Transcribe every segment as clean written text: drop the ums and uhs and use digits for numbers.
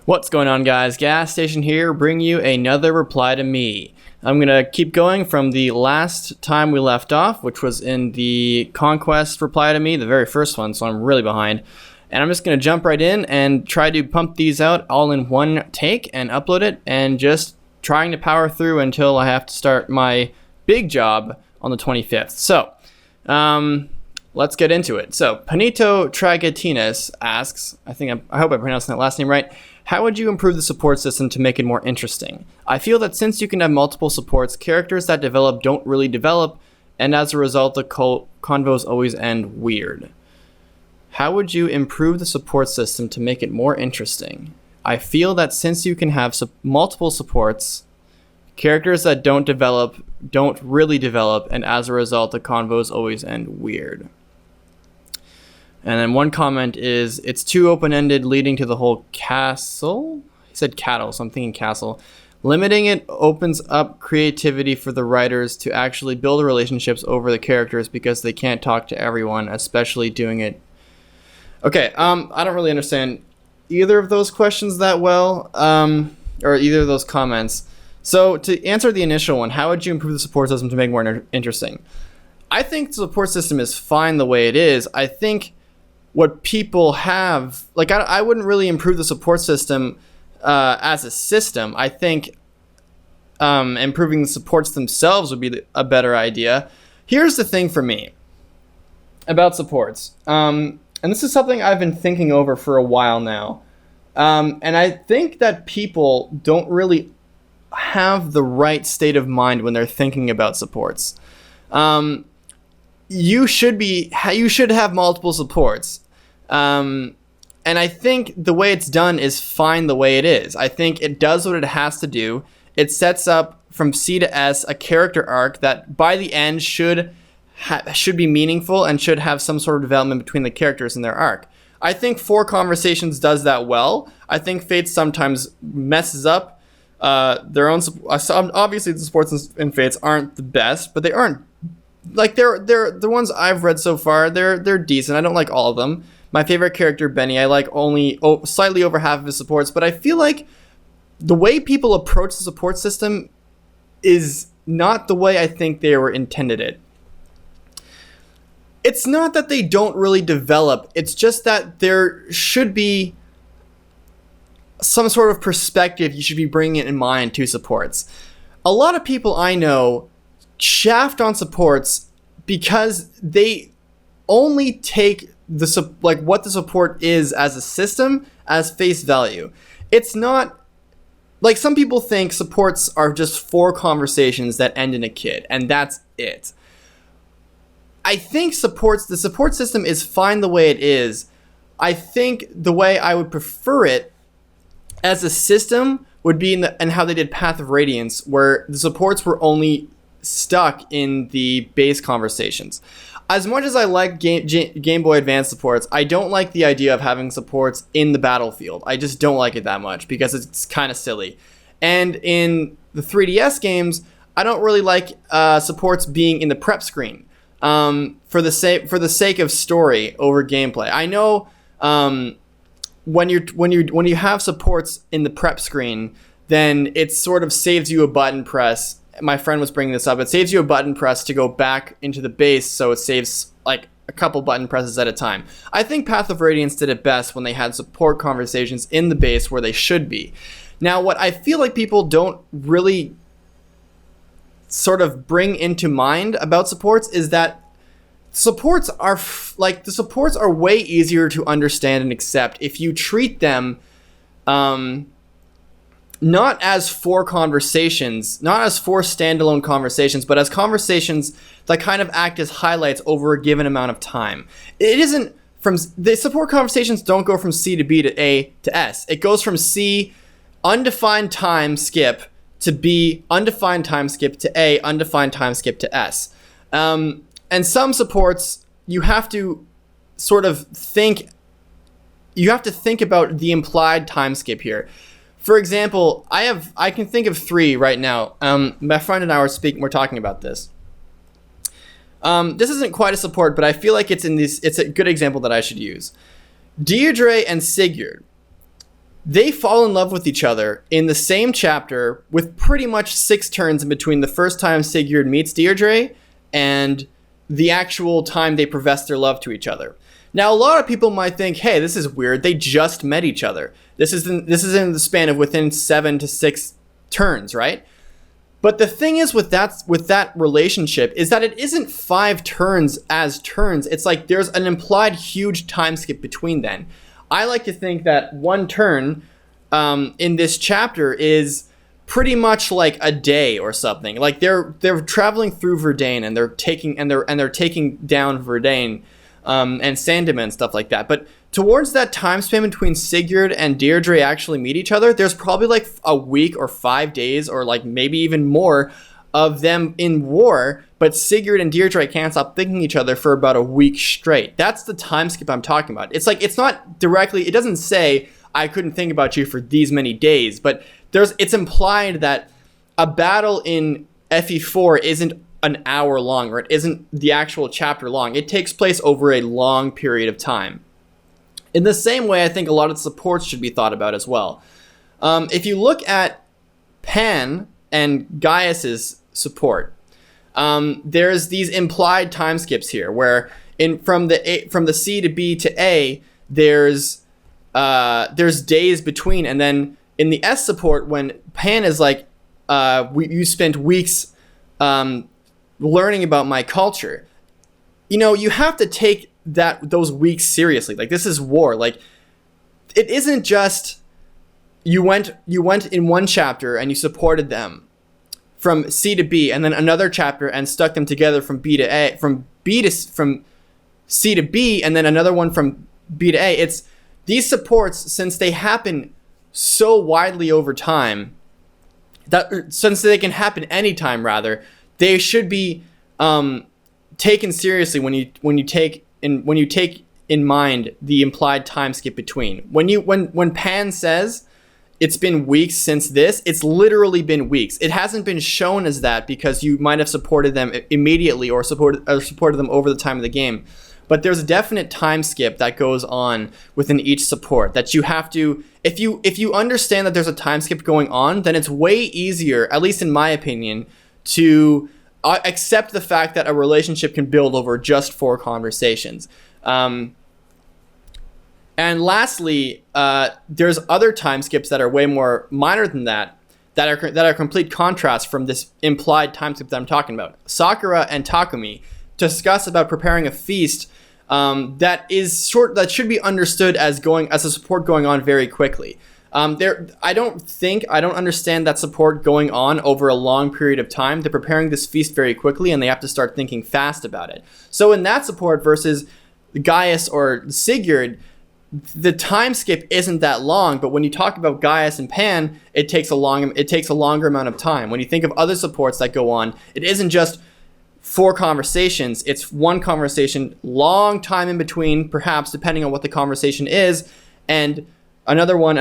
What's going on, guys? Gas Station here, bring you another reply to me. I'm going to keep going from the last time we left off, which was in the Conquest reply to me, the very first one, so I'm really behind. And I'm just going to jump right in and try to pump these out all in one take and upload it, and just trying to power through until I have to start my big job on the 25th. So, let's get into it. So, Panito Tragetinas asks, I hope I pronounced that last name right. How would you improve the support system to make it more interesting? I feel that since you can have multiple supports, characters that develop don't really develop, and as a result, the convos always end weird. How would you improve the support system to make it more interesting? I feel that since you can have multiple supports, characters that don't really develop, and as a result, the convos always end weird. And then one comment is, it's too open-ended, leading to the whole castle? He said cattle, so I'm thinking castle. Limiting it opens up creativity for the writers to actually build relationships over the characters because they can't talk to everyone, especially doing it. Okay, I don't really understand either of those questions that well, or either of those comments. So to answer the initial one, how would you improve the support system to make it more interesting? I think the support system is fine the way it is. I think what people have, like, I wouldn't really improve the support system as a system. I think improving the supports themselves would be a better idea. Here's the thing for me about supports, and this is something I've been thinking over for a while now, and I think that people don't really have the right state of mind when they're thinking about supports. You should have multiple supports. And I think the way it's done is fine the way it is. I think it does what it has to do. It sets up from C to S a character arc that by the end should be meaningful and should have some sort of development between the characters in their arc. I think 4 Conversations does that well. I think Fates sometimes messes up their own. Obviously, the supports in Fates aren't the best, but they aren't. Like, they're the ones I've read so far, they're decent. I don't like all of them. My favorite character, Benny, I like only slightly over half of his supports, but I feel like the way people approach the support system is not the way I think they were intended it. It's not that they don't really develop, it's just that there should be some sort of perspective you should be bringing in mind to supports. A lot of people I know shaft on supports because they only take what the support is as a system as face value. It's not like some people think supports are just 4 conversations that end in a kid, and that's it. I think the support system is fine the way it is. I think the way I would prefer it as a system would be in how they did Path of Radiance, where the supports were only stuck in the base conversations. As much as I like Game Boy Advance supports, I don't like the idea of having supports in the battlefield. I just don't like it that much because it's kind of silly. And in the 3DS games, I don't really like supports being in the prep screen for the sake of story over gameplay. I know when you have supports in the prep screen, then it sort of saves you a button press. My friend was bringing this up. It saves you a button press to go back into the base, so it saves like a couple button presses at a time. I think Path of Radiance did it best when they had support conversations in the base where they should be. Now, what I feel like people don't really sort of bring into mind about supports is that supports are way easier to understand and accept if you treat them not as 4 conversations, not as 4 standalone conversations, but as conversations that kind of act as highlights over a given amount of time. It isn't the support conversations don't go from C to B to A to S. It goes from C, undefined time skip, to B, undefined time skip, to A, undefined time skip, to S. And some supports, you have to sort of think about the implied time skip here. For example, I can think of 3 right now. My friend and I we're talking about this. This isn't quite a support, but I feel like it's a good example that I should use. Deirdre and Sigurd. they fall in love with each other in the same chapter with pretty much 6 turns in between the first time Sigurd meets Deirdre and the actual time they profess their love to each other. Now, a lot of people might think, hey, this is weird. They just met each other. This is in the span of within 7 to 6 turns, right? But the thing is with that relationship is that it isn't 5 turns as turns. It's like there's an implied huge time skip between then. I like to think that 1 turn in this chapter is pretty much like a day or something. Like they're traveling through Verdane and they're taking down Verdane and Sandema and stuff like that. But towards that time span between Sigurd and Deirdre actually meet each other, there's probably like a week or 5 days or like maybe even more of them in war, but Sigurd and Deirdre can't stop thinking each other for about a week straight. That's the time skip I'm talking about. It's like, it's not directly, it doesn't say I couldn't think about you for these many days, but it's implied that a battle in FE4 isn't an hour long, or it isn't the actual chapter long. It takes place over a long period of time. In the same way, I think a lot of supports should be thought about as well. If you look at Pan and Gaius's support, there's these implied time skips here, where from the C to B to A, there's days between, and then in the S support, when Pan is like, you spent weeks learning about my culture, you have to take those weeks seriously. Like, this is war. Like, it isn't just you went in one chapter and you supported them from C to B, and then another chapter and stuck them together from B to A, from C to B, and then another one from B to A. It's these supports, since they happen so widely over time, that since they can happen anytime, rather, they should be taken seriously when you take in mind the implied time skip between. When Pan says it's been weeks since this, it's literally been weeks. It hasn't been shown as that because you might have supported them immediately or supported them over the time of the game. But there's a definite time skip that goes on within each support that you have to, if you understand that there's a time skip going on, then it's way easier, at least in my opinion, to accept the fact that a relationship can build over just 4 conversations. And lastly, there's other time skips that are way more minor than that are complete contrast from this implied time skip that I'm talking about. Sakura and Takumi discuss about preparing a feast that should be understood as a support going on very quickly. I don't understand that support going on over a long period of time. They're preparing this feast very quickly and they have to start thinking fast about it. So in that support versus Gaius or Sigurd, the time skip isn't that long, but when you talk about Gaius and Pan, it takes a longer amount of time. When you think of other supports that go on, it isn't just 4 conversations, it's 1 conversation, long time in between, perhaps depending on what the conversation is, and another one.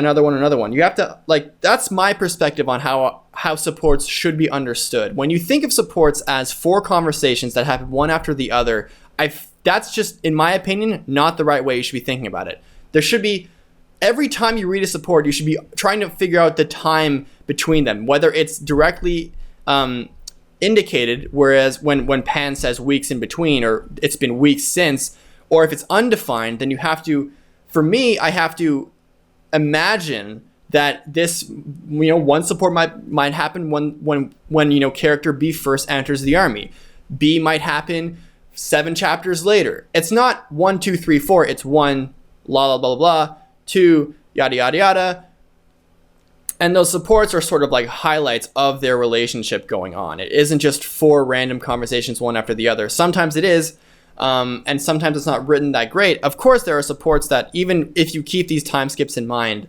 You have to, like, that's my perspective on how supports should be understood. When you think of supports as 4 conversations that happen one after the other, that's just, in my opinion, not the right way you should be thinking about it. There should be, every time you read a support, you should be trying to figure out the time between them, whether it's directly indicated, whereas when Pan says weeks in between, or it's been weeks since, or if it's undefined, then you have to, for me, I have to imagine that this, one support might happen when character B first enters the army. B might happen 7 chapters later. It's not 1, 2, 3, 4. It's 1, blah, blah, blah, blah, 2, yada, yada, yada. And those supports are sort of like highlights of their relationship going on. It isn't just 4 random conversations, one after the other. Sometimes it is, and sometimes it's not written that great. Of course, there are supports that, even if you keep these time skips in mind,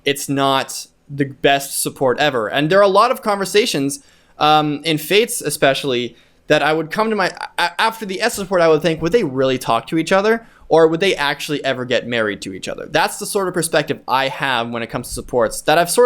it's not the best support ever. And there are a lot of conversations, in Fates especially, that I would come to after the S support, I would think, would they really talk to each other? Or would they actually ever get married to each other? That's the sort of perspective I have when it comes to supports that's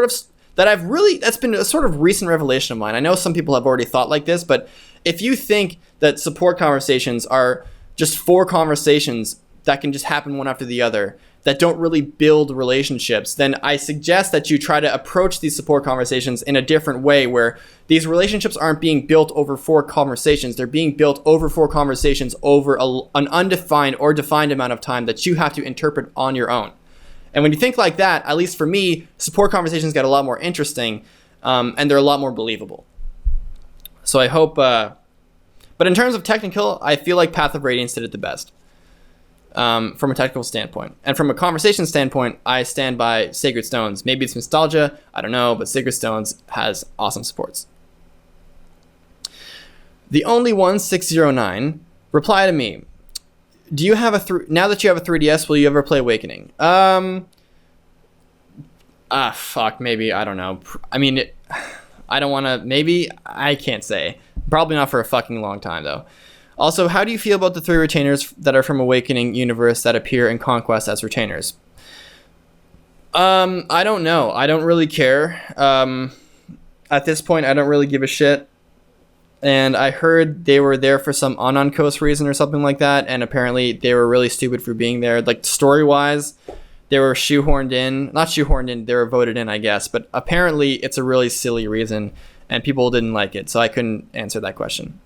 been a sort of recent revelation of mine. I know some people have already thought like this, but if you think that support conversations are just 4 conversations that can just happen one after the other, that don't really build relationships, then I suggest that you try to approach these support conversations in a different way, where these relationships aren't being built over 4 conversations. They're being built over 4 conversations over an undefined or defined amount of time that you have to interpret on your own. And when you think like that, at least for me, support conversations get a lot more interesting, and they're a lot more believable. So I hope... but in terms of technical, I feel like Path of Radiance did it the best. From a technical standpoint. And from a conversation standpoint, I stand by Sacred Stones. Maybe it's nostalgia, I don't know, but Sacred Stones has awesome supports. The Only One 609, reply to me. Do you have now that you have a 3DS, will you ever play Awakening? Fuck, maybe, I don't know. I mean, I don't want to, maybe, I can't say. Probably not for a fucking long time, though. Also, how do you feel about the 3 retainers that are from Awakening universe that appear in Conquest as retainers? I don't know. I don't really care. At this point, I don't really give a shit. And I heard they were there for some on-coast reason or something like that, and apparently they were really stupid for being there. Like, story-wise, they were shoehorned in. Not shoehorned in, they were voted in, I guess. But apparently it's a really silly reason, and people didn't like it, so I couldn't answer that question.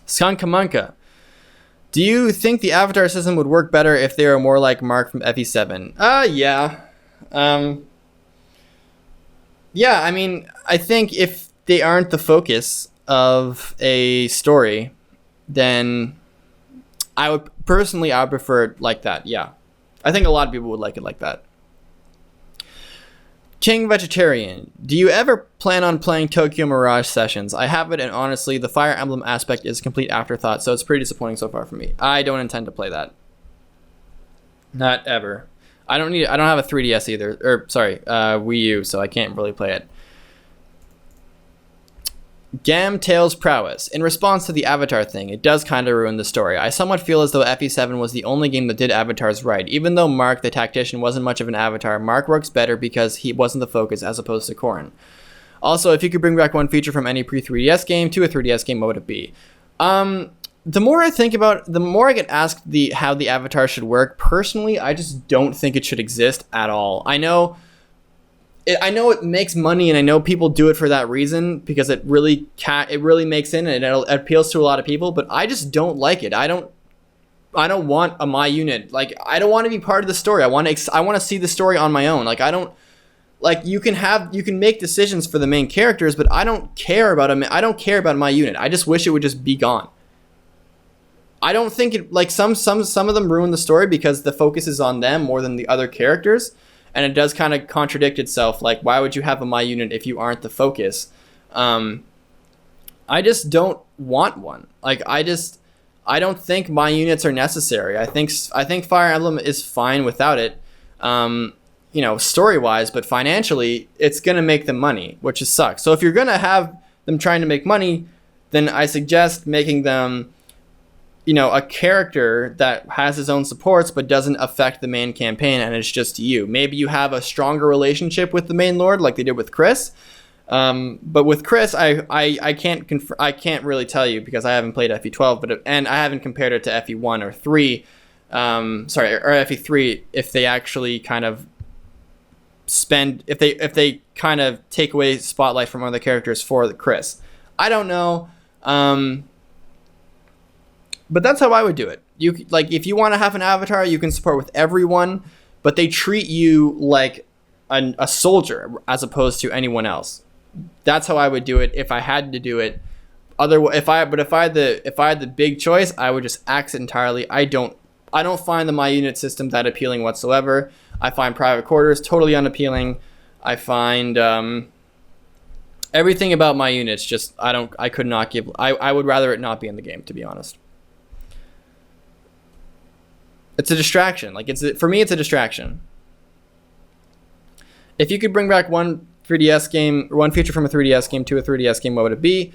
Skankamunka. Do you think the avatar system would work better if they were more like Mark from FE7? Yeah. Yeah, I mean, I think if they aren't the focus of a story, then I would prefer it like that, yeah. I think a lot of people would like it like that. King Vegetarian, do you ever plan on playing Tokyo Mirage Sessions? I have it, and honestly, the Fire Emblem aspect is a complete afterthought, so it's pretty disappointing so far for me. I don't intend to play that. Not ever. I don't have a 3DS either, or sorry, Wii U, so I can't really play it. Gam Tails Prowess. In response to the Avatar thing, it does kind of ruin the story. I somewhat feel as though FE7 was the only game that did avatars right. Even though Mark, the tactician, wasn't much of an avatar, Mark works better because he wasn't the focus as opposed to Corrin. Also, if you could bring back one feature from any pre-3DS game to a 3DS game, what would it be? The more I think about it, the more I get asked how the avatar should work. Personally, I just don't think it should exist at all. I know it makes money, and I know people do it for that reason because it really makes in and it appeals to a lot of people. But I just don't like it. I don't want a my unit. Like, I don't want to be part of the story. I want to see the story on my own. Like, I don't like you can make decisions for the main characters, but I don't care about my unit. I just wish it would just be gone. I don't think it, like, some of them ruin the story because the focus is on them more than the other characters. And it does kind of contradict itself. Like, why would you have a my unit if you aren't the focus? I just don't want one. Like, I don't think my units are necessary. I think Fire Emblem is fine without it, story-wise, but financially, it's going to make them money, which sucks. So if you're going to have them trying to make money, then I suggest making them, a character that has his own supports but doesn't affect the main campaign, and it's just you. Maybe you have a stronger relationship with the main lord like they did with Chris. But with Chris, I can't really tell you because I haven't played FE12, and I haven't compared it to FE1 or 3. Or FE3 if they actually kind of if they kind of take away spotlight from other characters for the Chris. I don't know. But that's how I would do it. If you want to have an avatar, you can support with everyone, but they treat you like a soldier as opposed to anyone else. That's how I would do it if I had to do it. If I had the big choice, I would just axe it entirely. I don't find the my unit system that appealing whatsoever. I find private quarters totally unappealing. I find everything about my units just I would rather it not be in the game, to be honest. It's a distraction. For me, it's a distraction. If you could bring back one 3DS game, one feature from a 3DS game to a 3DS game, what would it be?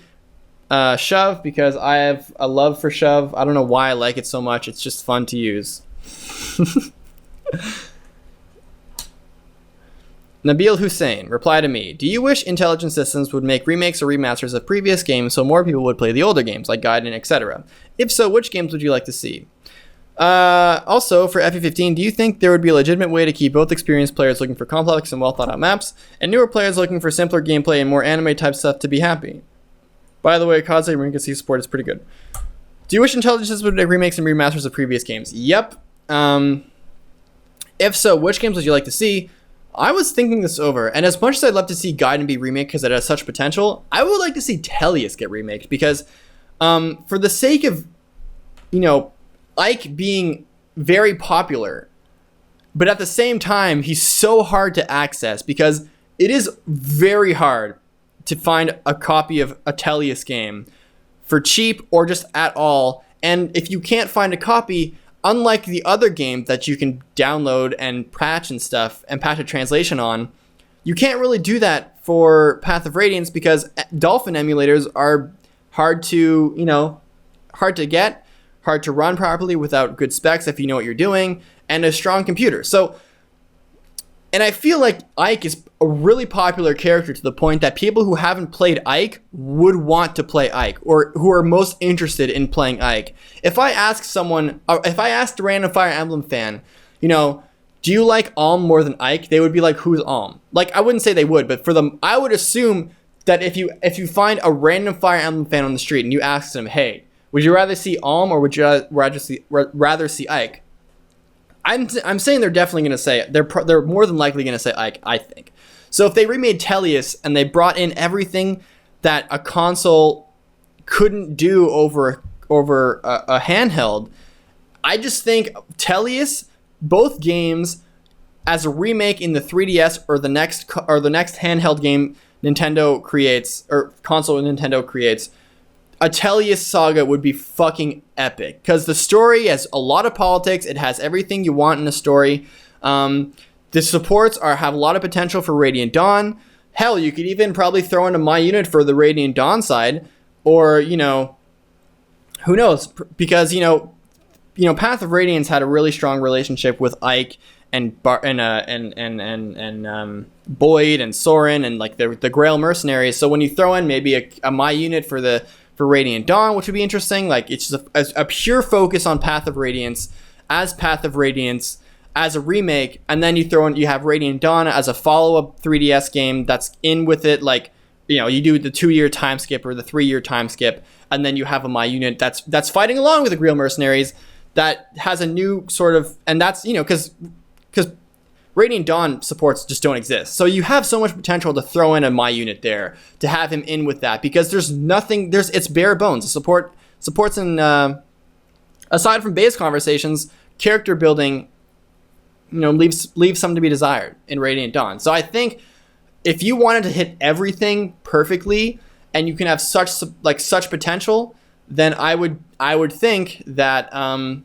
Shove, because I have a love for Shove. I don't know why I like it so much. It's just fun to use. Nabil Hussein, reply to me. Do you wish Intelligent Systems would make remakes or remasters of previous games so more people would play the older games, like Gaiden, etc.? If so, which games would you like to see? Also, for FE15, do you think there would be a legitimate way to keep both experienced players looking for complex and well-thought-out maps, and newer players looking for simpler gameplay and more anime-type stuff to be happy? By the way, Kaze Rinkacy support is pretty good. Do you wish Intelligences would make remakes and remasters of previous games? Yep. If so, which games would you like to see? I was thinking this over, and as much as I'd love to see Gaiden be remade because it has such potential, I would like to see Tellius get remade because, for the sake of, Ike being very popular, but at the same time, he's so hard to access because it is very hard to find a copy of a Tellius game for cheap or just at all. And if you can't find a copy, unlike the other game that you can download and patch and stuff and patch a translation on, you can't really do that for Path of Radiance because Dolphin emulators are hard to get, hard to run properly without good specs if you know what you're doing, and a strong computer. So, and I feel like Ike is a really popular character to the point that people who haven't played Ike would want to play Ike, or who are most interested in playing Ike. If I asked a random Fire Emblem fan, do you like Alm more than Ike? They would be like, who's Alm? Like, I wouldn't say they would, but for them, I would assume that if you find a random Fire Emblem fan on the street and you ask them, hey, would you rather see Alm or would you rather see Ike? I'm saying they're definitely going to say it. They're more than likely going to say Ike, I think. So if they remade Tellius and they brought in everything that a console couldn't do over a handheld, I just think Tellius, both games, as a remake in the 3DS or the next handheld game Nintendo creates or console Nintendo creates, a Tellius saga would be fucking epic because the story has a lot of politics. It has everything you want in a story. The supports have a lot of potential for Radiant Dawn. Hell, you could even probably throw into My Unit for the Radiant Dawn side, or who knows? Because Path of Radiance had a really strong relationship with Ike and Boyd and Soren and like the Grail mercenaries. So when you throw in maybe a My Unit for Radiant Dawn, which would be interesting, like it's just a pure focus on Path of Radiance as a remake, and then you have Radiant Dawn as a follow-up 3DS game that's in with it, like you do the 2-year time skip or the 3-year time skip, and then you have a My Unit that's fighting along with the Grail mercenaries that has a new sort of, and that's because Radiant Dawn supports just don't exist. So you have so much potential to throw in a My Unit there, to have him in with that, because it's bare bones. The supports in, aside from base conversations, character building, leaves something to be desired in Radiant Dawn. So I think if you wanted to hit everything perfectly and you can have such potential, then I would think that a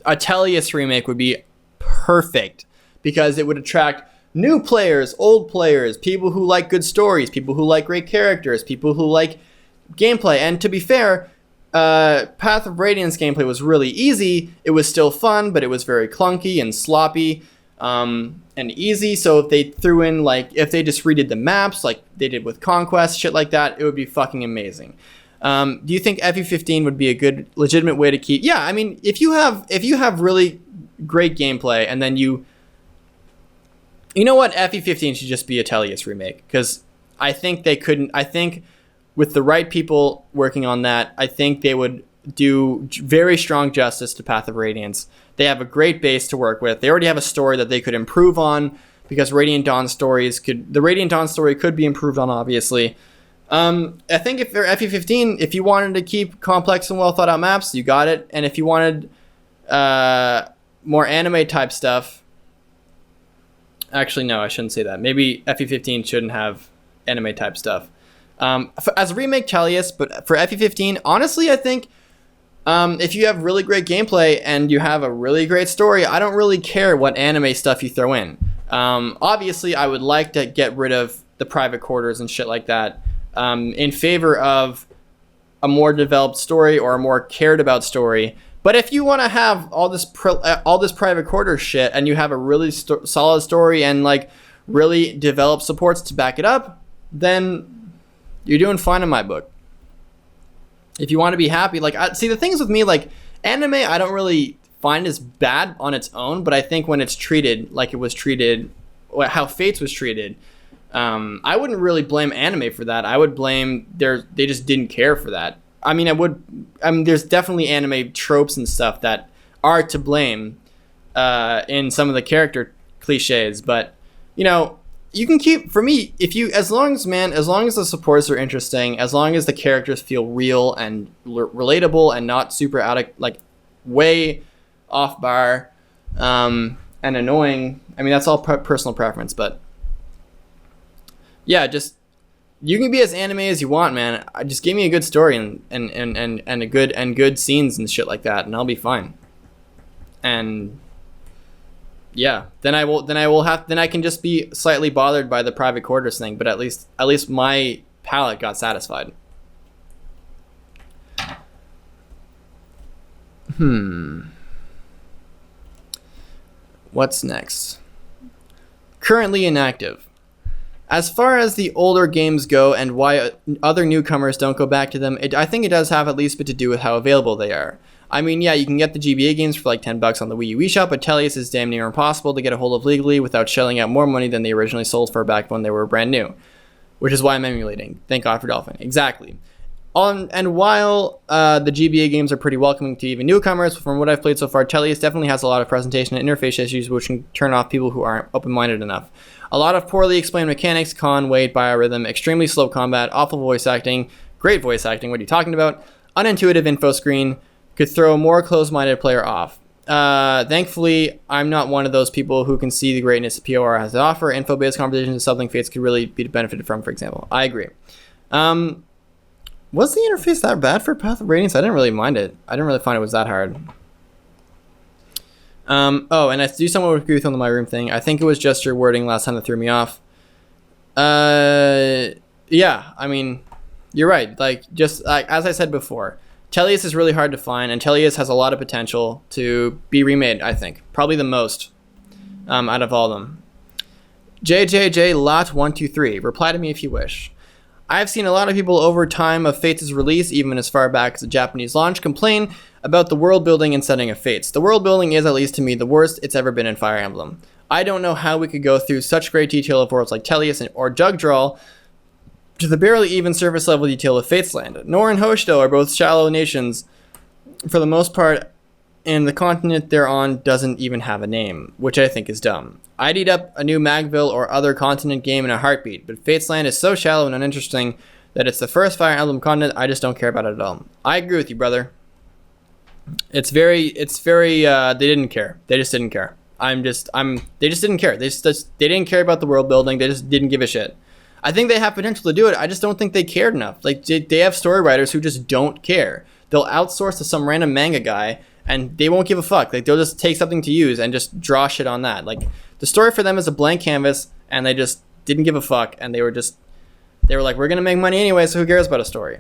Tellius remake would be perfect because it would attract new players, old players, people who like good stories, people who like great characters, people who like gameplay. And to be fair, Path of Radiance gameplay was really easy. It was still fun, but it was very clunky and sloppy and easy. So if they threw in, if they just redid the maps like they did with Conquest, shit like that, it would be fucking amazing. Do you think FE15 would be a good, legitimate way to keep? Yeah, I mean, if you have really great gameplay and then you know what, FE15 should just be a Tellius remake, because I think they couldn't. I think with the right people working on that, I think they would do very strong justice to Path of Radiance. They have a great base to work with. They already have a story that they could improve on, because the Radiant Dawn story could be improved on, obviously. I think if they're FE15, if you wanted to keep complex and well thought out maps, you got it. And if you wanted more anime type stuff, actually no, I shouldn't say that. Maybe FE15 shouldn't have anime type stuff. As a remake, Tellius, but for FE15, honestly, I think if you have really great gameplay and you have a really great story, I don't really care what anime stuff you throw in. Obviously, I would like to get rid of the private quarters and shit like that in favor of a more developed story or a more cared about story. But if you want to have all this private quarters shit and you have a really solid story and really developed supports to back it up, then you're doing fine in my book. If you want to be happy, see, the things with me, Anime, I don't really find as bad on its own, but I think when it's treated like it was treated, how Fates was treated, I wouldn't really blame anime for that. I would blame they just didn't care for that. I mean, there's definitely anime tropes and stuff that are to blame in some of the character cliches, but you can keep, for me, as long as the supports are interesting, as long as the characters feel real and relatable and not super out of, like, way off bar and annoying. I mean, that's all personal preference, but yeah, just, you can be as anime as you want, man. Just give me a good story and a good scenes and shit like that, and I'll be fine. And yeah, then I can just be slightly bothered by the private quarters thing, but at least my palate got satisfied. What's next? Currently inactive. As far as the older games go and why other newcomers don't go back to them, I think it does have at least a bit to do with how available they are. I mean, yeah, you can get the GBA games for like $10 on the Wii U eShop, but Tellius is damn near impossible to get a hold of legally without shelling out more money than they originally sold for back when they were brand new. Which is why I'm emulating. Thank God for Dolphin. Exactly. And while the GBA games are pretty welcoming to even newcomers, from what I've played so far, Tellius definitely has a lot of presentation and interface issues which can turn off people who aren't open-minded enough. A lot of poorly explained mechanics, con, weight, biorhythm, extremely slow combat, awful voice acting, great voice acting, what are you talking about? Unintuitive info screen, could throw a more closed-minded player off. Thankfully, I'm not one of those people who can see the greatness POR has to offer. Info-based conversations is something Fates could really be benefited from, for example. I agree. Was the interface that bad for Path of Radiance? I didn't really mind it. I didn't really find it was that hard. Oh, and I do somewhat agree with on the My Room thing. I think it was just your wording last time that threw me off. Yeah, I mean, you're right. Like, just like as I said before, Tellius is really hard to find, and Tellius has a lot of potential to be remade, I think. Probably the most out of all of them. JJJ Lot123, reply to me if you wish. I've seen a lot of people over time of Fates' release, even as far back as the Japanese launch, complain about the world building and setting of Fates. The world building is, at least to me, the worst it's ever been in Fire Emblem. I don't know how we could go through such great detail of worlds like Tellius or Jugdrawl to the barely even surface level detail of Fatesland. Nor and Hoshido are both shallow nations for the most part, and the continent they're on doesn't even have a name, which I think is dumb. I'd eat up a new Magville or other continent game in a heartbeat, but Fatesland is so shallow and uninteresting that it's the first Fire Emblem continent I just don't care about it at all. I agree with you, brother. It's very, they didn't care. They just didn't care. They just didn't care. They didn't care about the world building. They just didn't give a shit. I think they have potential to do it. I just don't think they cared enough. Like, they have story writers who just don't care. They'll outsource to some random manga guy, and they won't give a fuck. Like, they'll just take something to use and just draw shit on that. Like, the story for them is a blank canvas, and they just didn't give a fuck, and they were like, we're gonna make money anyway, so who cares about a story?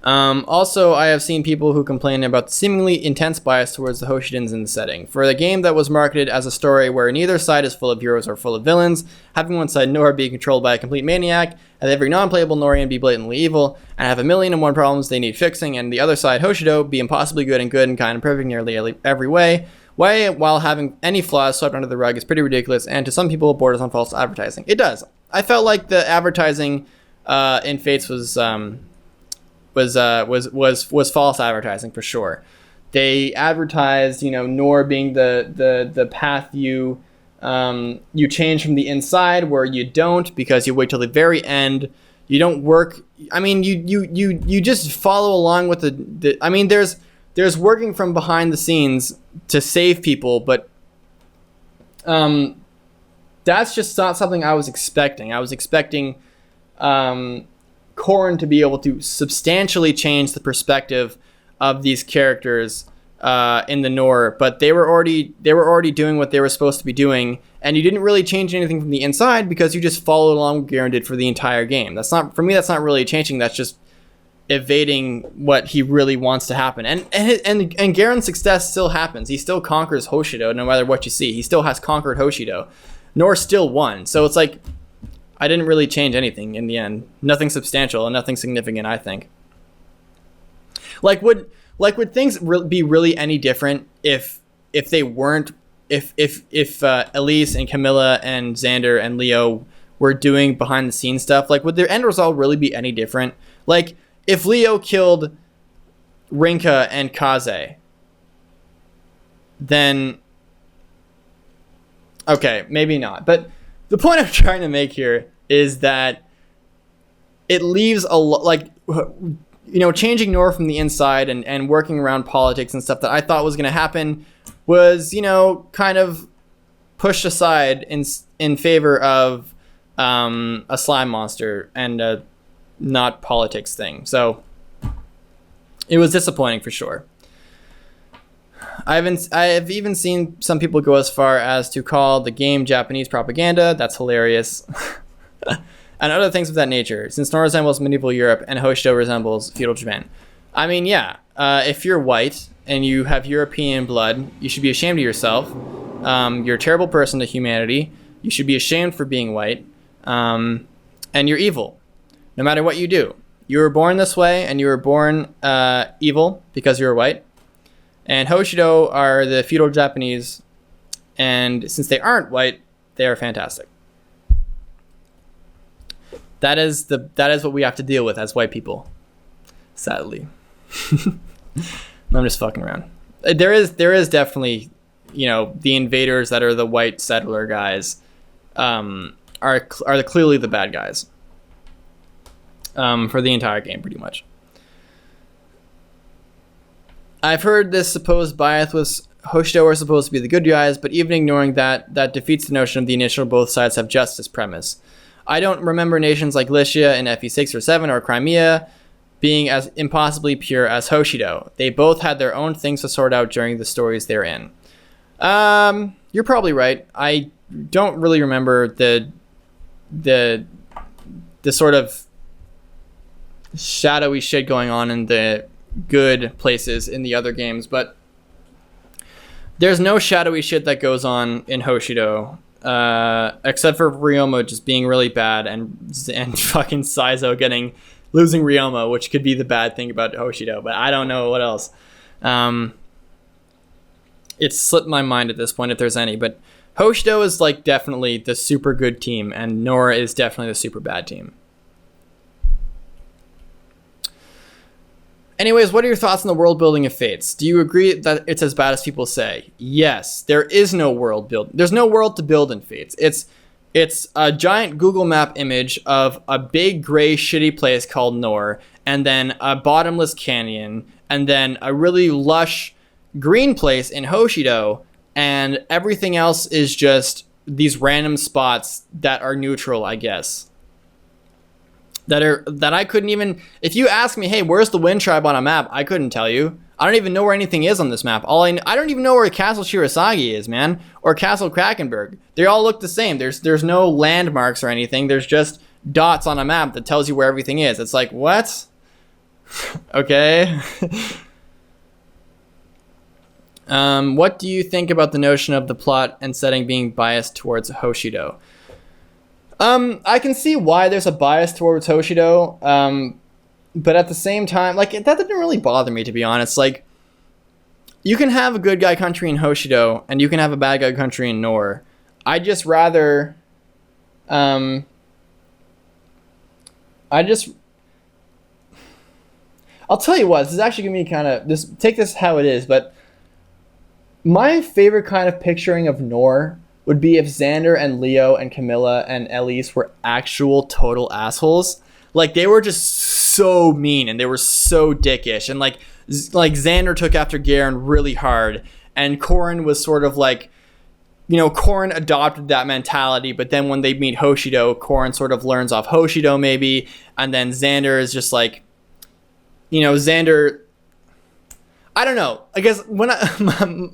Also, I have seen people who complain about the seemingly intense bias towards the Hoshidans in the setting. For a game that was marketed as a story where neither side is full of heroes or full of villains, having one side Nora be controlled by a complete maniac, and every non-playable Norian be blatantly evil, and have 1,000,001 problems they need fixing, and the other side, Hoshido, be impossibly good and kind and perfect nearly every way, while having any flaws swept under the rug is pretty ridiculous, and to some people borders on false advertising. It does. I felt like the advertising in Fates was false advertising for sure. They advertised, Nor being the path you change from the inside, where you don't, because you wait till the very end. You don't work. I mean, you just follow along with the I mean, there's working from behind the scenes to save people, but that's just not something I was expecting. I was expecting Corrin to be able to substantially change the perspective of these characters in the Nor, but they were already doing what they were supposed to be doing, and you didn't really change anything from the inside because you just followed along what Garen did for the entire game. That's not really changing. That's just evading what he really wants to happen. And Garen's success still happens. He still conquers Hoshido no matter what you see. He still has conquered Hoshido. Nor still won. So it's like, I didn't really change anything in the end. Nothing substantial and nothing significant, I think. Like, would Like, would things be really any different if they weren't, if Elise and Camilla and Xander and Leo were doing behind the scenes stuff? Like, would their end result really be any different? Like, if Leo killed Rinka and Kaze, then okay, maybe not. But the point I'm trying to make here is that it leaves a lot, like, changing Nora from the inside and working around politics and stuff that I thought was going to happen was, kind of pushed aside in favor of a slime monster and a not politics thing. So it was disappointing for sure. I've even seen some people go as far as to call the game Japanese propaganda. That's hilarious. And other things of that nature, since Nora resembles medieval Europe and Hoshido resembles feudal Japan. I mean, yeah, if you're white and you have European blood, you should be ashamed of yourself. You're a terrible person to humanity. You should be ashamed for being white. And you're evil, no matter what you do. You were born this way, and you were born evil because you were white. And Hoshido are the feudal Japanese, and since they aren't white, they are fantastic. That is what we have to deal with as white people, sadly. I'm just fucking around. There is definitely, the invaders that are the white settler guys, are clearly the bad guys. For the entire game, pretty much. I've heard this supposed bias was Hoshido are supposed to be the good guys, but even ignoring that defeats the notion of the initial both sides have justice premise. I don't remember nations like Lycia in FE6 or 7 or Crimea being as impossibly pure as Hoshido. They both had their own things to sort out during the stories they're in. You're probably right. I don't really remember the sort of shadowy shit going on in the good places in the other games, but there's no shadowy shit that goes on in Hoshido, except for Ryoma just being really bad and fucking Saizo losing Ryoma, which could be the bad thing about Hoshido, but I don't know what else. It's slipped my mind at this point if there's any, but Hoshido is like definitely the super good team, and Nora is definitely the super bad team. Anyways, what are your thoughts on the world building of Fates? Do you agree that it's as bad as people say? Yes, there is no world build. There's no world to build in Fates. It's a giant Google Map image of a big gray shitty place called Nor, and then a bottomless canyon, and then a really lush green place in Hoshido, and everything else is just these random spots that are neutral, I guess. That I couldn't even, if you ask me, hey, where's the Wind Tribe on a map? I couldn't tell you. I don't even know where anything is on this map. I don't even know where Castle Shirasagi is, man, or Castle Krakenberg. They all look the same. There's no landmarks or anything. There's just dots on a map that tells you where everything is. It's like, what? Okay. What do you think about the notion of the plot and setting being biased towards Hoshido? I can see why there's a bias towards Hoshido, but at the same time, like, that didn't really bother me, to be honest. Like, you can have a good guy country in Hoshido, and you can have a bad guy country in Nor. I'd just rather, I'll tell you what, this is actually going to be kind of, take this how it is, but my favorite kind of picturing of Nor would be if Xander and Leo and Camilla and Elise were actual total assholes. Like, they were just so mean and they were so dickish. And like Xander took after Garen really hard. And Corrin was sort of like, Corrin adopted that mentality. But then when they meet Hoshido, Corrin sort of learns off Hoshido maybe. And then Xander is just like, Xander, I don't know. I guess when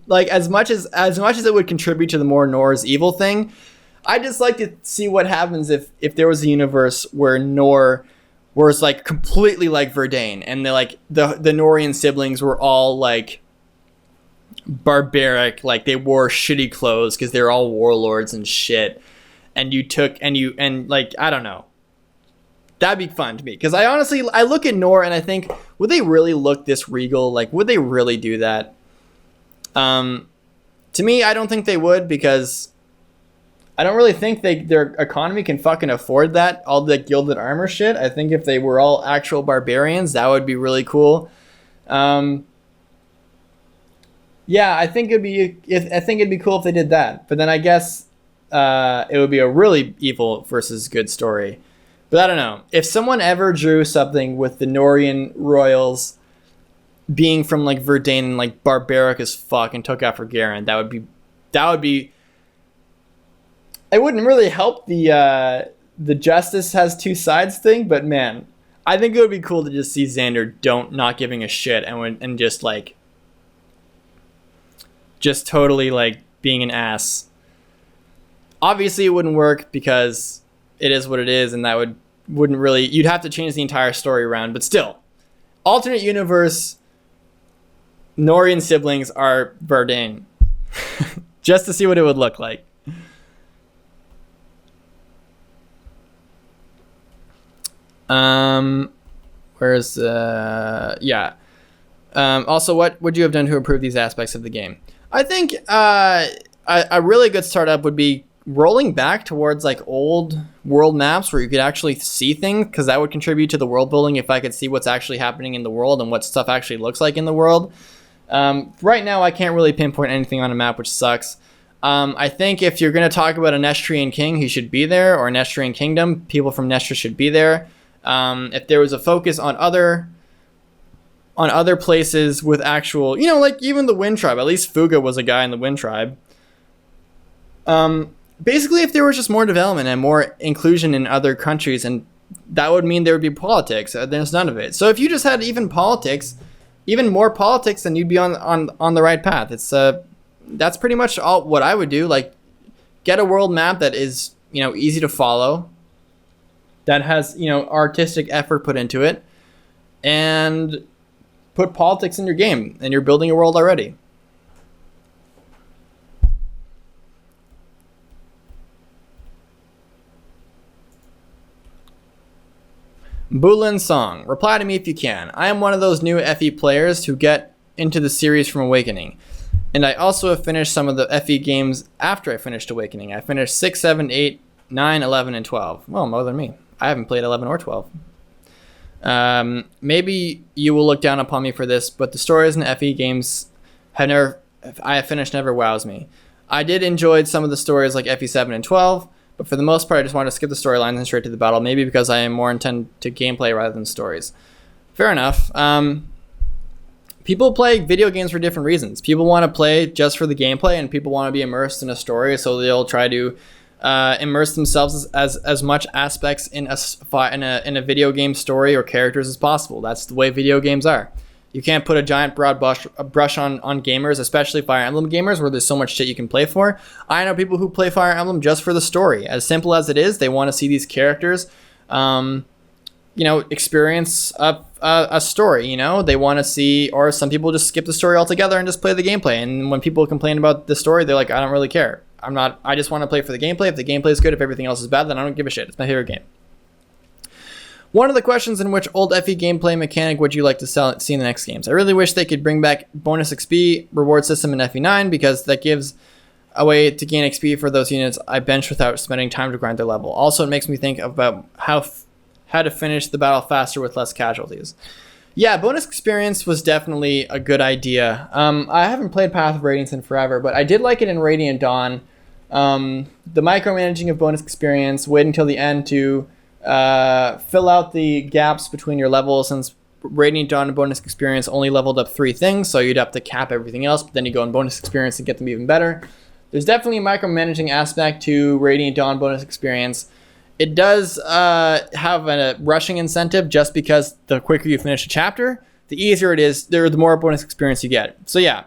like as much as it would contribute to the more Nor's evil thing, I just like to see what happens if there was a universe where Nor was like completely like Verdain, and the Norian siblings were all like barbaric, like they wore shitty clothes because they're all warlords and shit, and like, I don't know. That'd be fun to me, because I look at Nor and I think, would they really look this regal? Like, would they really do that? To me, I don't think they would, because I don't really think their economy can fucking afford that, all the gilded armor shit. I think if they were all actual barbarians, that would be really cool. Yeah, I think it'd be cool if they did that. But then I guess it would be a really evil versus good story. But I don't know. If someone ever drew something with the Norian royals being from like Verdane and like barbaric as fuck and took after Garen, that would be. It wouldn't really help the justice has two sides thing, but man, I think it would be cool to just see Xander not giving a shit and just totally like being an ass. Obviously, it wouldn't work because it is what it is, and that wouldn't really. You'd have to change the entire story around, but still, alternate universe. Norian siblings are Verdane, just to see what it would look like. Also, what would you have done to improve these aspects of the game? I think a really good startup would be rolling back towards like old world maps where you could actually see things, because that would contribute to the world building if I could see what's actually happening in the world and what stuff actually looks like in the world. Right now, I can't really pinpoint anything on a map, which sucks. I think if you're going to talk about a Nestrian king, he should be there, or a Nestrian kingdom, people from Nestra should be there. If there was a focus on other places with actual, like even the Wind Tribe, at least Fuga was a guy in the Wind Tribe. Basically, if there was just more development and more inclusion in other countries, and that would mean there would be politics. There's none of it. So if you just had even more politics, then you'd be on the right path. It's that's pretty much all what I would do. Like, get a world map that is easy to follow, that has artistic effort put into it, and put politics in your game, and you're building a world already. Bulin Song, reply to me if you can. I am one of those new FE players who get into the series from Awakening, and I also have finished some of the FE games after I finished Awakening. I finished 6, 7, 8, 9, 11, and 12. Well, more than me. I haven't played 11 or 12. Maybe you will look down upon me for this, but the stories in FE games I have finished never wows me. I did enjoy some of the stories like FE7 and 12, but for the most part, I just want to skip the storylines and straight to the battle, maybe because I am more intent to gameplay rather than stories. Fair enough. People play video games for different reasons. People want to play just for the gameplay, and people want to be immersed in a story, so they'll try to immerse themselves as much aspects in a video game story or characters as possible. That's the way video games are. You can't put a giant broad brush on gamers, especially Fire Emblem gamers, where there's so much shit you can play for. I know people who play Fire Emblem just for the story. As simple as it is, they want to see these characters, experience a story. They want to see, or some people just skip the story altogether and just play the gameplay. And when people complain about the story, they're like, I don't really care. I just want to play for the gameplay. If the gameplay is good, if everything else is bad, then I don't give a shit. It's my favorite game. One of the questions in which old FE gameplay mechanic would you like to see in the next games? I really wish they could bring back bonus XP reward system in FE9, because that gives a way to gain XP for those units I bench without spending time to grind their level. Also, it makes me think about how to finish the battle faster with less casualties. Yeah, bonus experience was definitely a good idea. I haven't played Path of Radiance in forever, but I did like it in Radiant Dawn. The micromanaging of bonus experience, waiting till the end to fill out the gaps between your levels, since Radiant Dawn and bonus experience only leveled up 3 things, so you'd have to cap everything else, but then you go in bonus experience and get them even better. There's definitely a micromanaging aspect to Radiant Dawn bonus experience. It does have a rushing incentive, just because the quicker you finish a chapter, the easier it is, the more bonus experience you get. So yeah,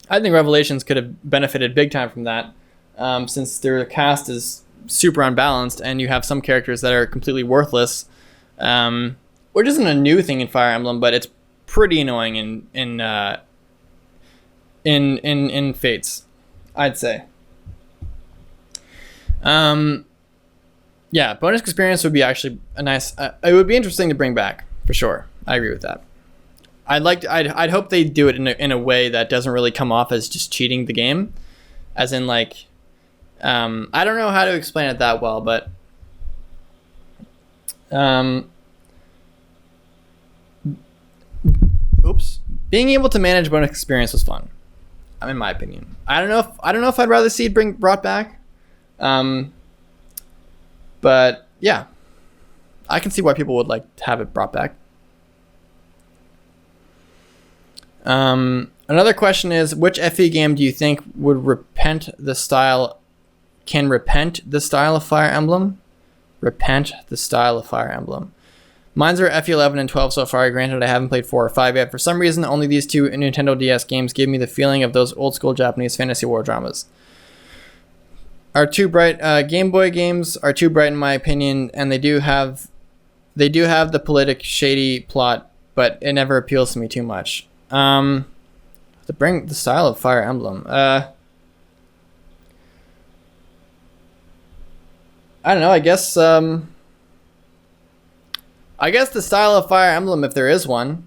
I think Revelations could have benefited big time from that, since their cast is super unbalanced, and you have some characters that are completely worthless, which isn't a new thing in Fire Emblem, but it's pretty annoying in Fates, I'd say. Yeah, bonus experience would be actually a nice. It would be interesting to bring back for sure. I agree with that. I'd hope they do it in a way that doesn't really come off as just cheating the game, as in like, I don't know how to explain it that well, but being able to manage bonus experience was fun. In my opinion, I don't know if I'd rather see it brought back, but yeah, I can see why people would like to have it brought back. Another question is, which FE game do you think would repent the style of Fire Emblem? Repent the style of Fire Emblem. Mine's are FE11 and 12 so far. Granted, I haven't played 4 or 5 yet. For some reason, only these 2 Nintendo DS games give me the feeling of those old school Japanese fantasy war dramas. Our 2 bright Game Boy games are too bright in my opinion, and they do have the politic shady plot, but it never appeals to me too much. To bring the style of Fire Emblem. I don't know. I guess the style of Fire Emblem, if there is one,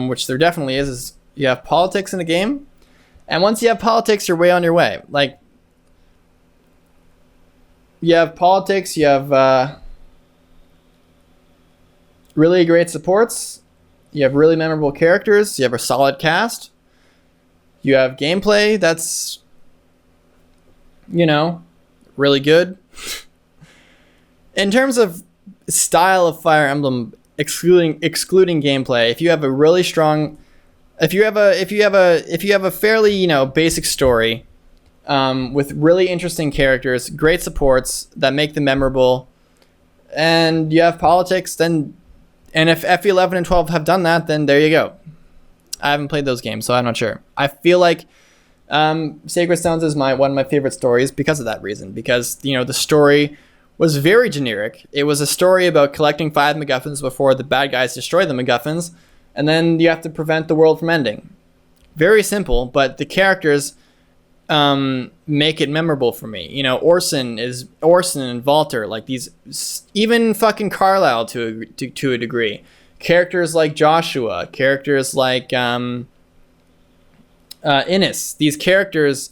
which there definitely is you have politics in a game, and once you have politics, you're way on your way. Like, you have politics, you have really great supports, you have really memorable characters, you have a solid cast, you have gameplay that's, really good. In terms of style of Fire Emblem, excluding gameplay, if you have a really strong, if you have a fairly basic story, with really interesting characters, great supports that make them memorable, and you have politics, and if FE11 and 12 have done that, then there you go. I haven't played those games, so I'm not sure. I feel like Sacred Stones is one of my favorite stories because of that reason, because the story was very generic. It was a story about collecting 5 MacGuffins before the bad guys destroy the MacGuffins, and then you have to prevent the world from ending. Very simple, but the characters make it memorable for me. Orson and Walter, like these, even fucking Carlisle to a degree. Characters like Joshua, characters like Innes. These characters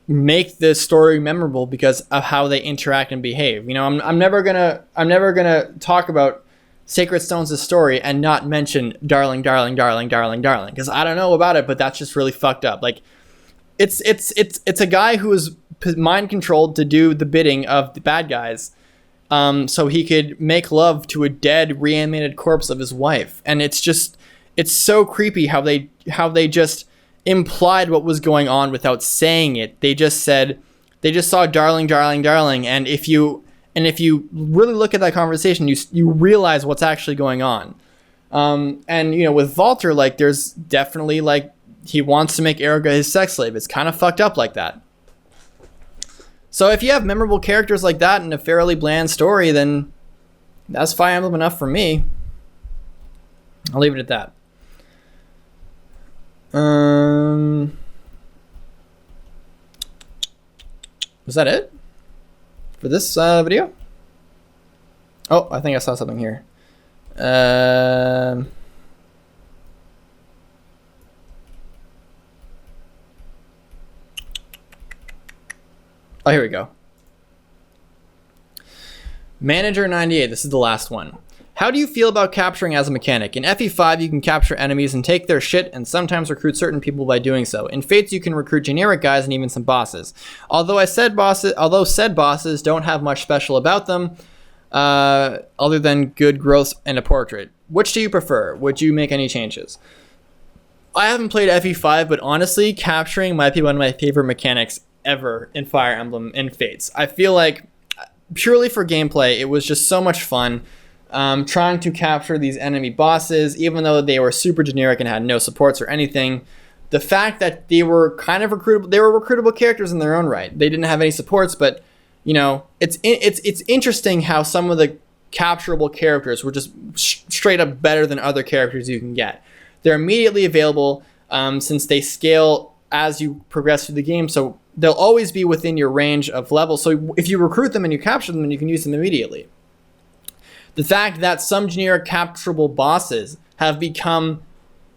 make the story memorable because of how they interact and behave. I'm never gonna talk about Sacred Stones' story and not mention darling, because I don't know about it, but that's just really fucked up. Like, it's a guy who is mind controlled to do the bidding of the bad guys, so he could make love to a dead, reanimated corpse of his wife, and it's so creepy how they just implied what was going on without saying it. They just saw darling, and if you really look at that conversation, you realize what's actually going on. And with Walter, like, there's definitely like, he wants to make Erica his sex slave. It's kind of fucked up like that. So if you have memorable characters like that in a fairly bland story, then that's Fire Emblem enough for me. I'll leave it at that. Was that it for this video? Oh, I think I saw something here. Oh, here we go. Manager 98, this is the last one. How do you feel about capturing as a mechanic? In FE5, you can capture enemies and take their shit, and sometimes recruit certain people by doing so. In Fates, you can recruit generic guys and even some bosses. Although said bosses don't have much special about them, other than good growth and a portrait. Which do you prefer? Would you make any changes? I haven't played FE5, but honestly, capturing might be one of my favorite mechanics ever in Fire Emblem and Fates. I feel like, purely for gameplay, it was just so much fun. Trying to capture these enemy bosses, even though they were super generic and had no supports or anything. The fact that they were kind of recruitable, they were recruitable characters in their own right. They didn't have any supports, but it's interesting how some of the capturable characters were just straight up better than other characters you can get. They're immediately available since they scale as you progress through the game. So they'll always be within your range of level. So if you recruit them and you capture them, then you can use them immediately. The fact that some generic capturable bosses have become,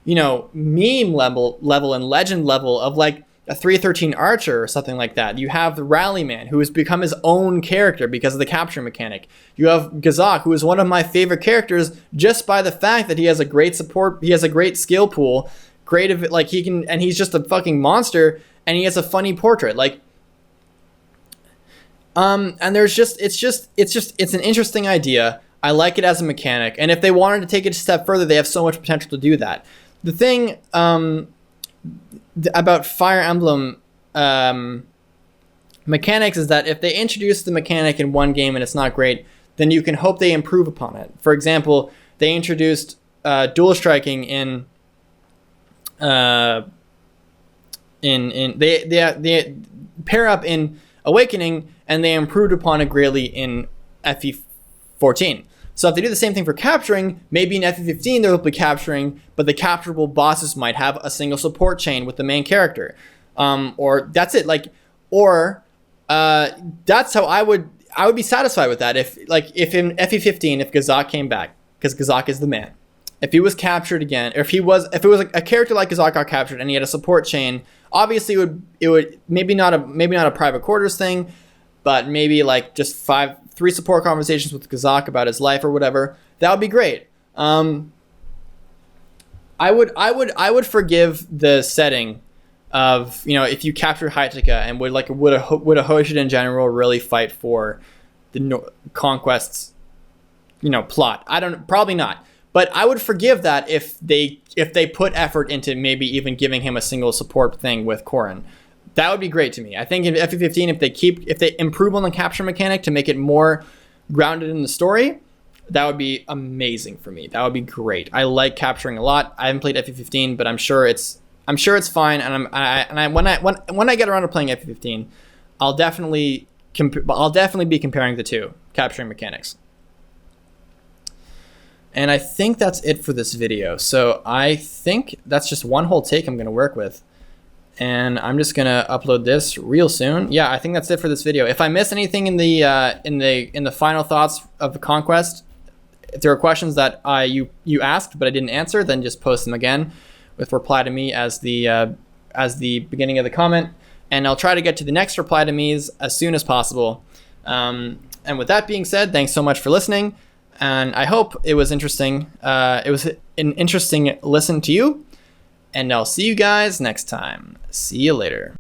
meme level and legend level of like a 313 archer or something like that. You have the Rallyman, who has become his own character because of the capture mechanic. You have Gazak, who is one of my favorite characters just by the fact that he has a great support, he has a great skill pool, and he's just a fucking monster, and he has a funny portrait. And it's an interesting idea. I like it as a mechanic, and if they wanted to take it a step further, they have so much potential to do that. The thing about Fire Emblem mechanics is that if they introduce the mechanic in one game and it's not great, then you can hope they improve upon it. For example, they introduced dual striking they pair up in Awakening, and they improved upon it greatly in FE14. So if they do the same thing for capturing, maybe in FE15 they'll be capturing, but the capturable bosses might have a single support chain with the main character, or that's it. That's how I would be satisfied with that. If in FE15, if Gazak came back, because Gazak is the man. If he was captured again, or if it was a character like Gazak got captured and he had a support chain, obviously it would maybe not a private quarters thing, but maybe like just 3 support conversations with Gazak about his life or whatever. That would be great. I would forgive the setting of, if you capture Haitaka, and would a Hoshida in general really fight for the Conquest's plot. Probably not. But I would forgive that if they put effort into maybe even giving him a single support thing with Corrin. That would be great to me. I think in FE15, if they improve on the capture mechanic to make it more grounded in the story, that would be amazing for me. That would be great. I like capturing a lot. I haven't played FE15, but I'm sure it's fine. And when I get around to playing FE15, I'll definitely be comparing the two capturing mechanics. And I think that's it for this video. So I think that's just one whole take I'm going to work with. And I'm just going to upload this real soon. Yeah, I think that's it for this video. If I miss anything in the final thoughts of the Conquest, if there are questions that you asked but I didn't answer, then just post them again with reply to me as the beginning of the comment. And I'll try to get to the next reply to me's as soon as possible. And with that being said, thanks so much for listening. And I hope it was interesting. It was an interesting listen to you. And I'll see you guys next time. See you later.